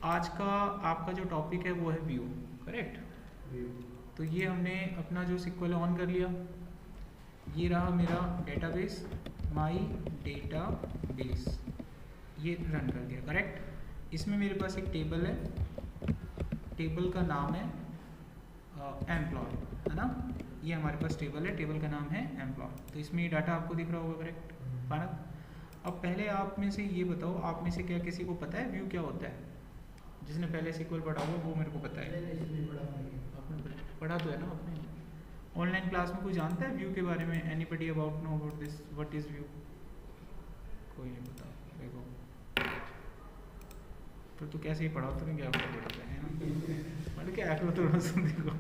आज का आपका जो टॉपिक है वो है व्यू, करेक्ट। तो ये हमने अपना जो सिक्वल ऑन कर लिया, ये रहा मेरा डेटाबेस, माई डेटाबेस, ये रन कर दिया, करेक्ट। इसमें मेरे पास एक टेबल है, टेबल का नाम है एम्प्लॉय, है ना। ये हमारे पास टेबल है, टेबल का नाम है एम्प्लॉय। तो इसमें ये डाटा आपको दिख रहा होगा, करेक्ट फानक। अब पहले आप में से ये बताओ, आप में से क्या किसी को पता है व्यू क्या होता है? जिसने पहले सिक्वल पढ़ा हुआ वो मेरे को पता है। आपने पढ़ा तो है ना आपने ऑनलाइन क्लास में? कोई जानता है व्यू के बारे में? Anybody about know about this, what is view? कोई नहीं पता। देखो फिर तो कैसे ही पढ़ा, तुम्हें क्या पता पड़ता है ना, मतलब क्या करो थोड़ा सा। देखो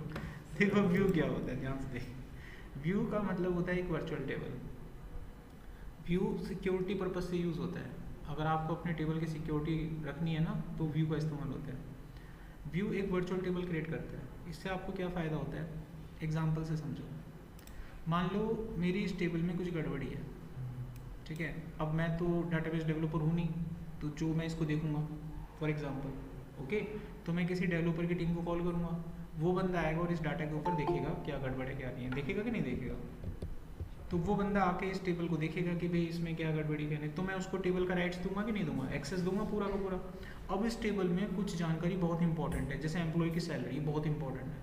देखो व्यू क्या होता है, ध्यान से देखो। व्यू का मतलब होता है एक virtual table. View security purpose से यूज़ होता है। अगर आपको अपने टेबल की सिक्योरिटी रखनी है ना, तो व्यू का इस्तेमाल होता है। व्यू एक वर्चुअल टेबल क्रिएट करता है। इससे आपको क्या फ़ायदा होता है, एग्जांपल से समझो। मान लो मेरी इस टेबल में कुछ गड़बड़ी है, ठीक है। अब मैं तो डाटाबेस डेवलपर हूँ नहीं, तो जो मैं इसको देखूंगा फॉर एग्जांपल, ओके, तो मैं किसी डेवलपर की टीम को कॉल करूँगा, वो बंदा आएगा और इस डाटा के ऊपर देखेगा क्या गड़बड़ है क्या नहीं है, देखेगा कि नहीं देखेगा। तो वो बंदा आके इस टेबल को देखेगा कि भाई इसमें क्या गड़बड़ी क्या नहीं, तो मैं उसको टेबल का राइट्स दूंगा कि नहीं दूंगा, एक्सेस दूंगा पूरा का पूरा। अब इस टेबल में कुछ जानकारी बहुत इंपॉर्टेंट है, जैसे एम्प्लॉय की सैलरी बहुत इंपॉर्टेंट है।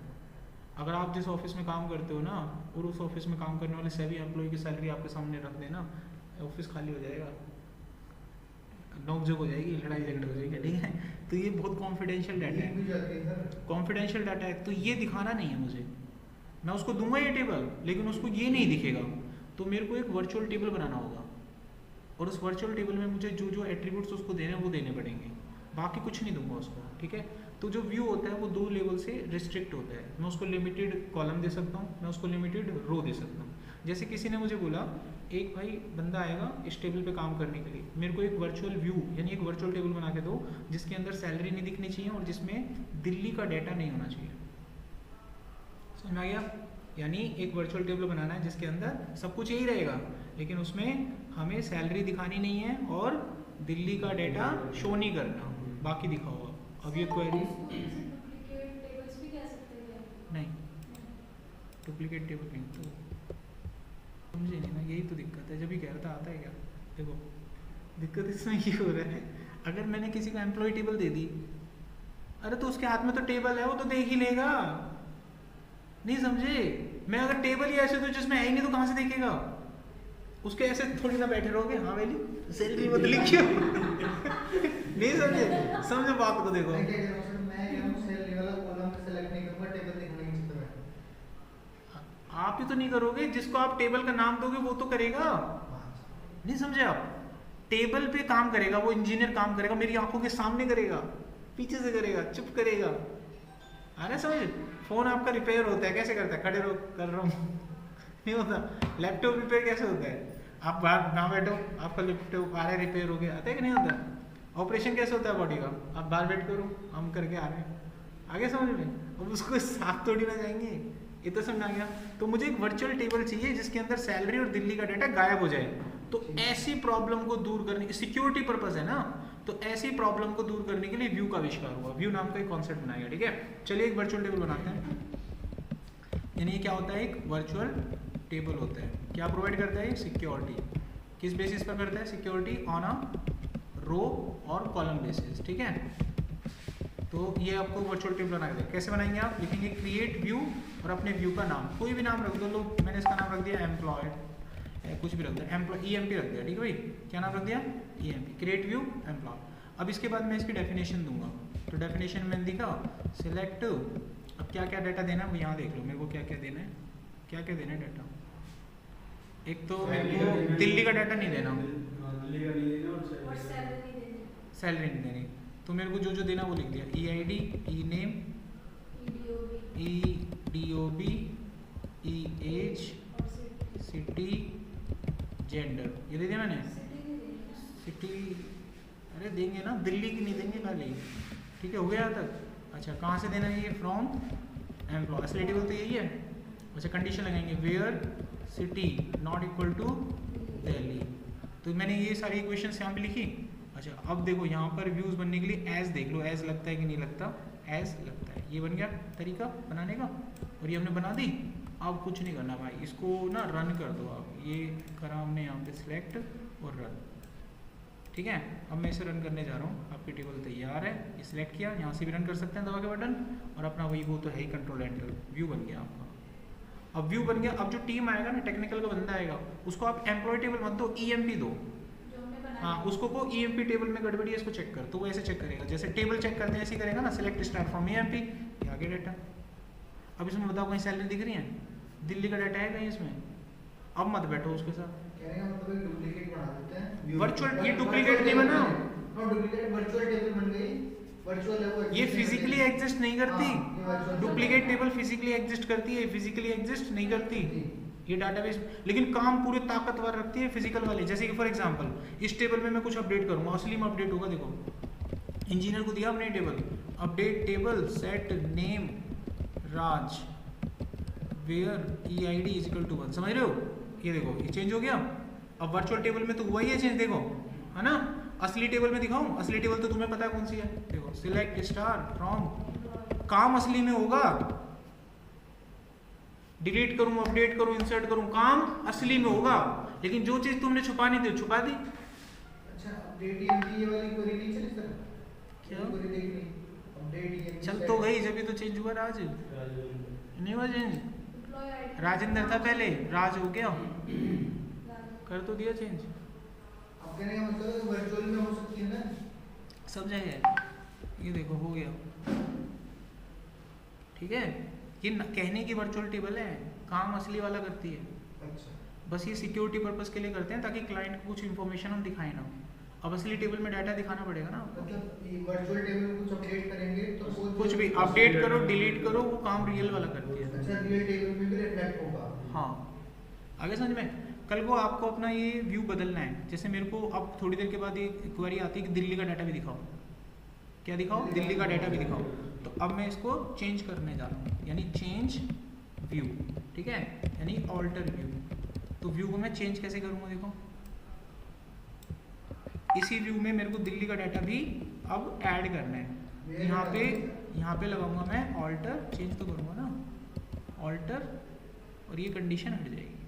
अगर आप जिस ऑफिस में काम करते हो ना, और उस ऑफिस में काम करने वाले सभी एम्प्लॉय की सैलरी आपके सामने रख देना, ऑफिस खाली हो जाएगा, नोकझोंक हो जाएगी, लड़ाई झगड़ा हो जाएगी, ठीक है। तो ये बहुत कॉन्फिडेंशियल डाटा है, कॉन्फिडेंशियल डाटा है, तो ये दिखाना नहीं है मुझे। मैं उसको दूंगा ये टेबल, लेकिन उसको ये नहीं दिखेगा। तो मेरे को एक वर्चुअल टेबल बनाना होगा, और उस वर्चुअल टेबल में मुझे जो जो एट्रीब्यूट्स उसको देने हैं वो देने पड़ेंगे, बाकी कुछ नहीं दूंगा उसको, ठीक है। तो जो व्यू होता है वो दो लेवल से रिस्ट्रिक्ट होता है। मैं उसको लिमिटेड कॉलम दे सकता हूँ, मैं उसको लिमिटेड रो दे सकता हूँ। जैसे किसी ने मुझे बोला, एक भाई बंदा आएगा इस टेबल पे काम करने के लिए, मेरे को एक वर्चुअल व्यू यानी एक वर्चुअल टेबल बना के दो, जिसके अंदर सैलरी नहीं दिखनी चाहिए और जिसमें दिल्ली का डाटा नहीं होना चाहिए। समझ में आ गया? यानी एक वर्चुअल टेबल बनाना है जिसके अंदर सब कुछ यही रहेगा, लेकिन उसमें हमें सैलरी दिखानी नहीं है और दिल्ली का डाटा शो नहीं करना, बाकी दिखा होगा। अब ये क्वेरी नहीं, डुप्लीकेट टेबल नहीं, तो समझे नहीं ना, यही तो दिक्कत है। जब भी कह रहा था आता है क्या, देखो दिक्कत इसमें ये हो रहा है, अगर मैंने किसी को एम्प्लॉय टेबल दे दी, अरे तो उसके हाथ में तो टेबल है, वो तो देख ही लेगा, नहीं समझे। मैं अगर टेबल ही ऐसे तो जिसमें है ही नहीं तो कहाँ से देखेगा? उसके ऐसे थोड़ी ना बैठे रहोगे, हाँ वैली सैलरी मत लिखियो। नहीं समझे, समझो बात को। देखो आप ही तो नहीं करोगे, जिसको आप टेबल का नाम दोगे वो तो करेगा, नहीं समझे आप। टेबल पे काम करेगा वो, इंजीनियर काम करेगा, मेरी आंखों के सामने करेगा, पीछे से करेगा, चुप करेगा। अरे समझ, फोन आपका रिपेयर होता है, कैसे करता है? खड़े रहो, कर रहा हूँ, नहीं होता। लैपटॉप रिपेयर कैसे होता है? आप बाहर ना बैठो, आपका लैपटॉप आ रहा है रिपेयर हो गया, आता है कि नहीं होता? ऑपरेशन कैसे होता है बॉडी का? आप बाहर वेट करो, हम करके आ रहे हैं, आगे समझ में। अब उसको साथ थोड़ी ना जाएंगे, ये तो समझ आ गया। तो मुझे एक वर्चुअल टेबल चाहिए जिसके अंदर सैलरी और दिल्ली का डाटा गायब हो जाए। तो ऐसी प्रॉब्लम को दूर करने, सिक्योरिटी पर्पज है ना, तो ऐसी प्रॉब्लम को दूर करने के लिए व्यू का आविष्कार हुआ। व्यू नाम का एक कॉन्सेप्ट बनाया गया, ठीक है। चलिए एक वर्चुअल टेबल बनाते हैं। यानी ये क्या होता है, एक वर्चुअल टेबल होता है। क्या प्रोवाइड करता है? सिक्योरिटी। किस बेसिस पर करता है? सिक्योरिटी ऑन अ रो और कॉलम बेसिस, ठीक है। तो ये आपको वर्चुअल टेबल बना के दें। कैसे बनाएंगे आप? लिखेंगे क्रिएट व्यू और अपने व्यू का नाम, कोई भी नाम रख दो। लो मैंने इसका नाम रख दिया एम्प्लॉय, कुछ भी रख दिया, एम्प्लॉय EMP रख दिया, ठीक है भाई। क्या नाम रख दिया? EMP, create view employ. अब इसके बाद मैं इसकी डेफिनेशन दूंगा। तो डेफिनेशन मैंने दिखा, सिलेक्ट, अब क्या क्या डाटा देना है वो यहाँ देख लो, मेरे को क्या क्या देना है, क्या क्या देना है डाटा। एक तो मेरे को दिल्ली का डाटा नहीं देना, सैलरी नहीं देनी, तो मेरे को जो जो देना वो लिख दिया। EID, ENAME, EDOB, EAGE, city, gender, ये दे दिया मैंने। सिटी अरे देंगे ना, दिल्ली की नहीं देंगे खाली, ठीक है, हो गया यहाँ तक। अच्छा कहाँ से देना है ये? फ्रॉम एम्प्लॉय, असली टेबल तो यही है। अच्छा कंडीशन लगाएंगे, where city not equal to Delhi. तो मैंने ये सारी इक्वेशंस यहाँ पे लिखी, अच्छा अब देखो यहाँ पर व्यूज बनने के लिए एज देख लो, एज लगता है कि नहीं लगता, एज लगता है। ये बन गया तरीका बनाने का, और ये हमने बना दी। अब कुछ नहीं करना भाई, इसको ना रन कर दो आप। ये करा हमने यहाँ पे सिलेक्ट और रन, ठीक है। अब मैं इसे रन करने जा रहा हूँ, आपकी टेबल तैयार है। ये सिलेक्ट किया, यहाँ से भी रन कर सकते हैं दबा के बटन, और अपना वही वो तो है ही कंट्रोल एंटर, व्यू बन गया आपका। अब व्यू बन गया। अब जो टीम आएगा ना, टेक्निकल का बंदा आएगा, उसको आप एम्प्लॉय टेबल मत दो, ईएमपी दो। हाँ, उसको को ईएमपी टेबल में गड़बड़ी है, इसको चेक कर, तो वो ऐसे चेक करेगा जैसे टेबल चेक करते हैं ऐसे करेगा ना। सिलेक्ट स्टार फ्रॉम ईएमपी, आगे डाटा। अब इसमें बताओ कहीं सैलरी दिख रही है? दिल्ली का डाटा है कहीं इसमें? अब मत बैठो उसके साथ, मतलब डुप्लीकेट बना देते हैं वर्चुअल। ये डुप्लीकेट नहीं बना, डुप्लीकेट वर्चुअल टेबल बन गई, वर्चुअल है वो। ये फिजिकली एग्जिस्ट नहीं करती। डुप्लीकेट टेबल फिजिकली एग्जिस्ट करती है, फिजिकली एग्जिस्ट नहीं करती ये डाटाबेस, लेकिन काम पूरे ताकतवर रखती है फिजिकल वाले। जैसे कि फॉर एग्जांपल इस टेबल में मैं कुछ अपडेट करूंगा, असली में अपडेट होगा। देखो इंजीनियर को दिया अपने table, update table set name Raj where EID is equal to 1, समझ रहे हो? ये देखो ये चेंज हो गया। अब वर्चुअल टेबल में तो हुआ ही है चेंज, देखो है ना। असली टेबल में दिखाऊं, असली टेबल तो तुम्हें पता है कौन सी है। देखो सिलेक्ट स्टार फ्रॉम, काम असली में होगा। डिलीट करूं, अपडेट करूं, इंसर्ट करूं, काम असली में होगा। लेकिन जो चीज तुमने छुपानी थी छुपा दी। अच्छा अपडेट EMP ये वाली क्वेरी नहीं चली सर? क्या क्वेरी देख ली, अपडेट EMP चल तो गई, जब भी तो चेंज हुआ। राज नहीं हुआ चेंज, राजेंद्र था पहले, राज हो गया, कर तो दिया चेंज। अब कहने का मतलब वर्चुअल में हो सकती है ना, सब जगह। ये देखो हो गया, ठीक है। ये कहने की वर्चुअल टेबल है, काम असली वाला करती है। अच्छा बस ये सिक्योरिटी पर्पस के लिए करते हैं, ताकि क्लाइंट को कुछ इन्फॉर्मेशन हम दिखाएं ना। अब असली टेबल में डाटा दिखाना पड़ेगा ना। मतलब ये वर्चुअल टेबल में कुछ अपडेट करेंगे तो वो कुछ भी अपडेट करो, डिलीट करो, वो काम रियल वाला करती है। अच्छा रियल टेबल में भी रिफ्लेक्ट होगा। हाँ, आगे समझ में। कल को आपको अपना ये व्यू बदलना है। जैसे मेरे को अब थोड़ी देर के बाद ये क्वेरी आती है कि दिल्ली का डाटा भी दिखाओ। क्या दिखाओ? दिल्ली का डाटा भी दिखाओ। तो अब मैं इसको चेंज करने जा रहा हूँ, यानी चेंज व्यू, ठीक है, यानी ऑल्टर व्यू। तो व्यू को मैं चेंज कैसे करूँगा? देखो इसी व्यू में मेरे को दिल्ली का डाटा भी अब ऐड करना है। यहाँ पे लगाऊंगा मैं ऑल्टर, चेंज तो करूँगा ना, ऑल्टर, और ये कंडीशन हट जाएगी,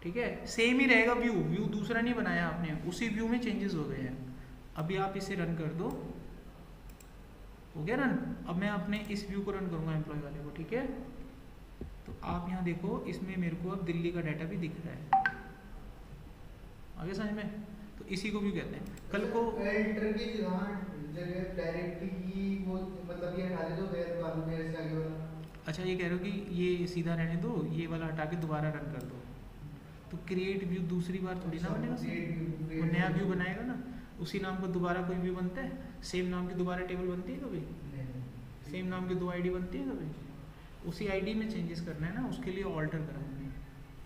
ठीक है। सेम ही रहेगा व्यू, व्यू दूसरा नहीं बनाया आपने, उसी व्यू में चेंजेस हो गए हैं। अभी आप इसे रन कर दो, हो गया रन। अब मैं अपने इस व्यू को रन करूंगा एम्प्लॉय वाले को, ठीक है। तो आप यहाँ देखो, इसमें मेरे को अब दिल्ली का डाटा भी दिख रहा है। आगे समझ में? तो इसी को भी कहते हैं। कल को एंटर की जगह डायरेक्टली वो मतलब ये हटा दे दो, वेयर वाला वेयर से आगे वाला। अच्छा ये कह रहे हो कि ये सीधा रहने दो, ये वाला हटा के दोबारा रन कर दो। तो क्रिएट व्यू दूसरी बार थोड़ी ना बनेगा, वो नया व्यू बनाएगा ना। उसी नाम का दोबारा कोई व्यू बनता है? सेम नाम की दोबारा टेबल बनती है कभी? सेम नाम की 2 ID बनती है कभी? उसी ID में चेंजेस करना है ना, उसके लिए ऑल्टर करा हमने।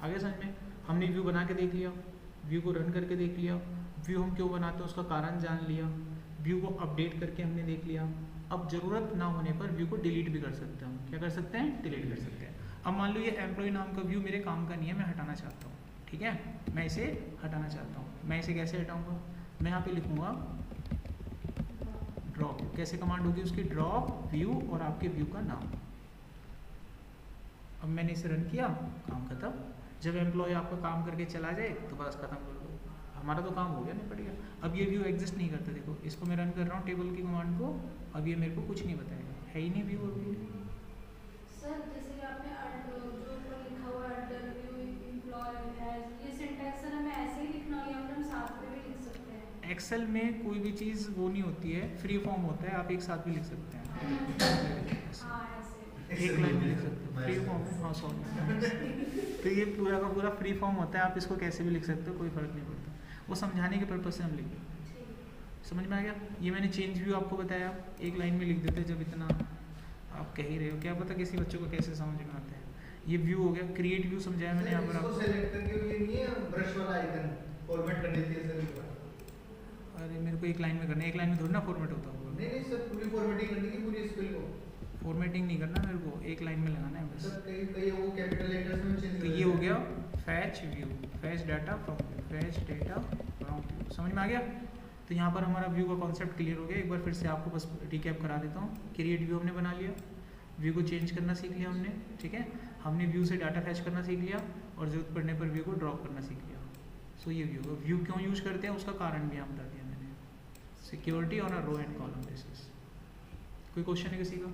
आगे समझ में? हमने व्यू बना के देख लिया, व्यू को रन करके देख लिया, व्यू हम क्यों बनाते हैं उसका कारण जान लिया, व्यू को अपडेट करके हमने देख लिया। अब जरूरत ना होने पर व्यू को डिलीट भी कर सकते हैं। क्या कर सकते हैं? डिलीट कर सकते हैं। अब मान लो ये एम्प्लॉय नाम का व्यू मेरे काम का नहीं है, मैं हटाना चाहता हूँ, ठीक है। मैं इसे हटाना चाहता हूँ। मैं इसे कैसे हटाऊँगा? मैं यहाँ पे लिखूँगा ड्रॉप। कैसे कमांड होगी उसकी? ड्रॉप व्यू और आपके व्यू का नाम। अब मैंने इसे रन किया, काम खत्म। जब एम्प्लॉय आपका काम करके चला जाए तो बस खत्म कर दो, हमारा तो काम हो गया, निपट गया। अब ये व्यू एग्जिस्ट नहीं करता। देखो इसको मैं रन कर रहा हूँ टेबल की कमांड को, अब ये मेरे को कुछ नहीं बताएगा, है ही नहीं व्यू। और व्यू सर जैसे कि आपने जो ऊपर लिखा हुआ है व्यू एम्प्लॉय एज, ये सिंटैक्स सर हमें ऐसे ही लिखना है या हम साथ में भी लिख सकते हैं? एक्सेल में कोई भी चीज़ वो नहीं होती है, फ्री फॉर्म होता है, आप एक साथ भी लिख सकते हैं। हाँ ऐसे एक लाइन में लिख सकते हैं, फ्री फॉर्म है। हाँ सॉरी। तो ये पूरा का पूरा फ्री फॉर्म होता है, आप इसको कैसे भी लिख सकते हो, कोई फर्क नहीं पड़ता। वो समझाने के पर्पज से हम लिखे। समझ में आ गया? ये मैंने चेंज व्यू आपको बताया, एक लाइन में लिख देते जब इतना आप कह ही रहे हो, क्या पता किसी बच्चों को कैसे समझ में आता है। ये व्यू हो गया, क्रिएट व्यू समझाया मैंने यहाँ पर आपको। सेलेक्ट करके ये नहीं है ब्रश वाला आइकन फॉर्मेट करने के लिए। अरे मेरे को एक लाइन में करना है, एक लाइन में थोड़ी ना फॉर्मेट होता होगा। नहीं सर, पूरी फॉर्मेटिंग करनी है पूरी स्पेल को। फॉर्मेटिंग नहीं करना मेरे को, एक लाइन में लगाना है बस। सर कई वो कैपिटल लेटर्स में चेंज। तो ये हो गया fetch view, fetch data from, fetch data रहा हूँ। समझ में आ गया? तो यहाँ पर हमारा व्यू का कॉन्सेप्ट क्लियर हो गया। एक बार फिर से आपको बस रिकैप करा देता हूँ। क्रिएट व्यू हमने बना लिया, व्यू को चेंज करना सीख लिया हमने, ठीक है। हमने व्यू से डाटा फैच करना सीख लिया और ज़रूरत पड़ने पर व्यू को ड्रॉप करना सीख लिया। सो ये व्यू होगा। व्यू क्यों यूज करते हैं उसका कारण भी यहाँ बता दिया मैंने, security on a row and column basis. कोई क्वेश्चन है किसी का?